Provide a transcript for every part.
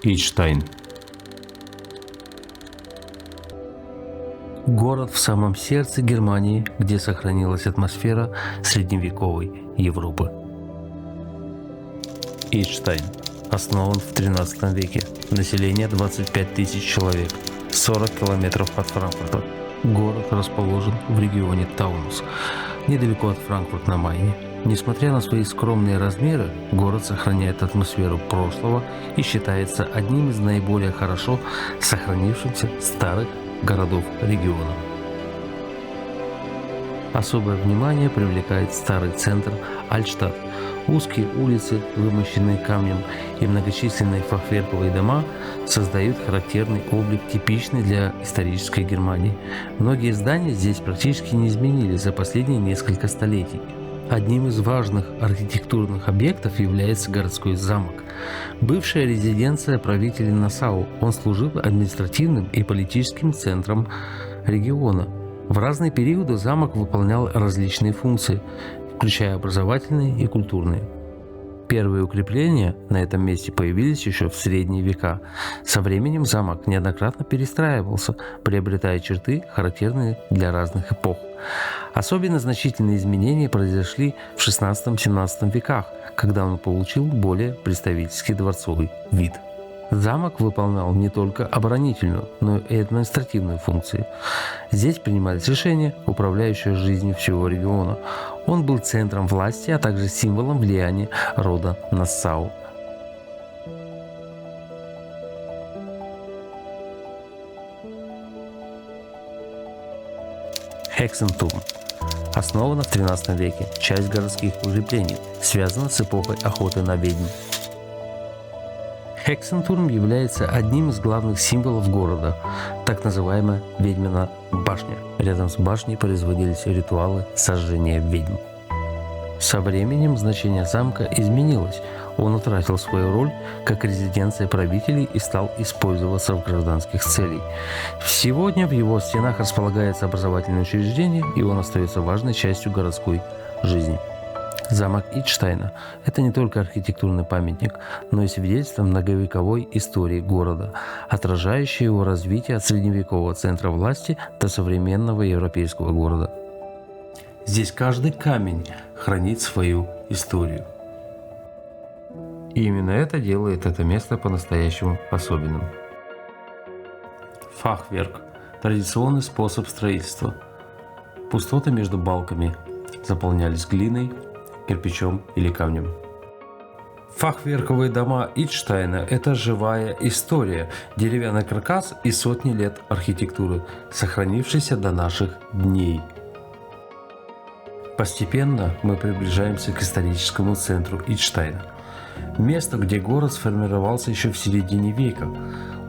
Идштайн. Город в самом сердце Германии, где сохранилась атмосфера средневековой Европы. Идштайн основан в XIII веке. Население 25 тысяч человек, 40 километров от Франкфурта. Город расположен в регионе Таунус, недалеко от Франкфурта на Майне. Несмотря на свои скромные размеры, город сохраняет атмосферу прошлого и считается одним из наиболее хорошо сохранившихся старых городов региона. Особое внимание привлекает старый центр Альтштадт. Узкие улицы, вымощенные камнем, и многочисленные фахверковые дома создают характерный облик, типичный для исторической Германии. Многие здания здесь практически не изменились за последние несколько столетий. Одним из важных архитектурных объектов является городской замок. Бывшая резиденция правителей Нассау. Он служил административным и политическим центром региона. В разные периоды замок выполнял различные функции, включая образовательные и культурные. Первые укрепления на этом месте появились еще в средние века. Со временем замок неоднократно перестраивался, приобретая черты, характерные для разных эпох. Особенно значительные изменения произошли в XVI-XVII веках, когда он получил более представительский дворцовый вид. Замок выполнял не только оборонительную, но и административную функции. Здесь принимались решения, управляющие жизнью всего региона. Он был центром власти, а также символом влияния рода Нассау. Хексентурм. Основана в XIII веке. Часть городских укреплений, связана с эпохой охоты на ведьм. Хексентурм является одним из главных символов города, так называемая ведьмина башня. Рядом с башней производились ритуалы сожжения ведьм. Со временем значение замка изменилось. Он утратил свою роль как резиденция правителей и стал использоваться в гражданских целях. Сегодня в его стенах располагается образовательное учреждение, и он остается важной частью городской жизни. Замок Идштайна – это не только архитектурный памятник, но и свидетельство многовековой истории города, отражающее его развитие от средневекового центра власти до современного европейского города. Здесь каждый камень хранит свою историю. И именно это делает это место по-настоящему особенным. Фахверк – традиционный способ строительства. Пустоты между балками заполнялись глиной, кирпичом или камнем. Фахверковые дома Идштайна – это живая история, деревянный каркас и сотни лет архитектуры, сохранившейся до наших дней. Постепенно мы приближаемся к историческому центру Идштайна. Место, где город сформировался еще в середине века.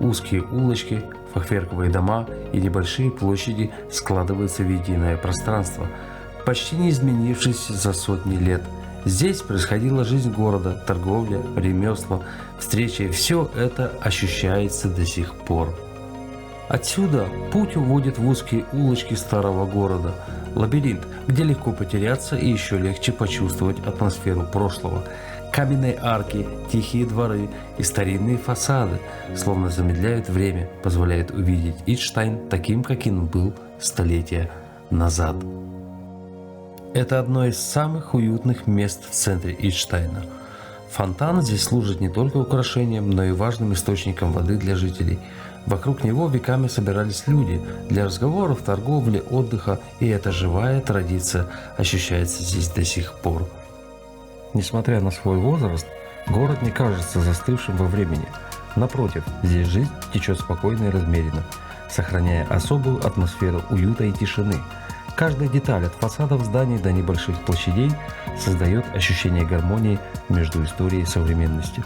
Узкие улочки, фахверковые дома и небольшие площади складываются в единое пространство, почти не изменившись за сотни лет. Здесь происходила жизнь города, торговля, ремесла, встречи, и все это ощущается до сих пор. Отсюда путь уводит в узкие улочки старого города, лабиринт, где легко потеряться и еще легче почувствовать атмосферу прошлого. Каменные арки, тихие дворы и старинные фасады словно замедляют время, позволяют увидеть Идштайн таким, каким он был столетия назад. Это одно из самых уютных мест в центре Идштайна. Фонтан здесь служит не только украшением, но и важным источником воды для жителей. Вокруг него веками собирались люди для разговоров, торговли, отдыха, и эта живая традиция ощущается здесь до сих пор. Несмотря на свой возраст, город не кажется застывшим во времени. Напротив, здесь жизнь течет спокойно и размеренно, сохраняя особую атмосферу уюта и тишины. Каждая деталь от фасадов зданий до небольших площадей создает ощущение гармонии между историей и современностью.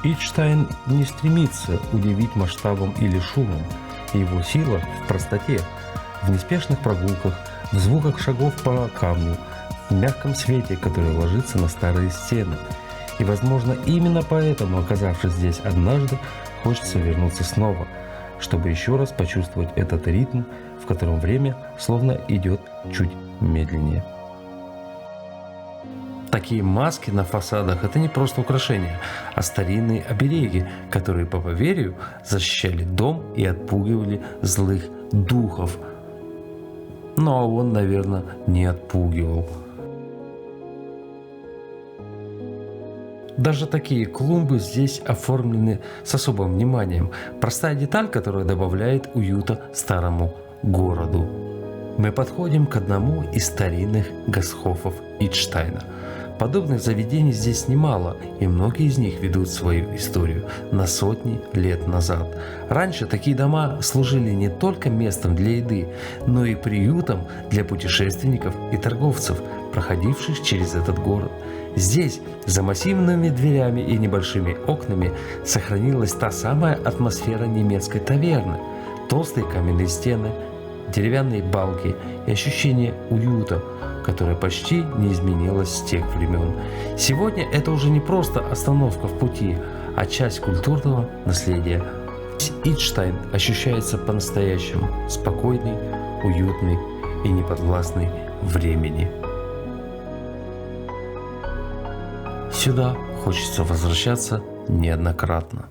Идштайн не стремится удивить масштабом или шумом. Его сила в простоте, в неспешных прогулках, в звуках шагов по камню, в мягком свете, который ложится на старые стены. И, возможно, именно поэтому, оказавшись здесь однажды, хочется вернуться снова, чтобы еще раз почувствовать этот ритм, в котором время словно идет чуть медленнее. Такие маски на фасадах — это не просто украшения, а старинные обереги, которые, по поверью, защищали дом и отпугивали злых духов. Ну а он, наверное, не отпугивал. Даже такие клумбы здесь оформлены с особым вниманием. Простая деталь, которая добавляет уюта старому городу. Мы подходим к одному из старинных гастхофов Идштайна. Подобных заведений здесь немало, и многие из них ведут свою историю на сотни лет назад. Раньше такие дома служили не только местом для еды, но и приютом для путешественников и торговцев, проходивших через этот город. Здесь, за массивными дверями и небольшими окнами, сохранилась та самая атмосфера немецкой таверны. Толстые каменные стены, деревянные балки и ощущение уюта, которое почти не изменилось с тех времен. Сегодня это уже не просто остановка в пути, а часть культурного наследия. Идштайн ощущается по-настоящему спокойный, уютный и неподвластный времени. Сюда хочется возвращаться неоднократно.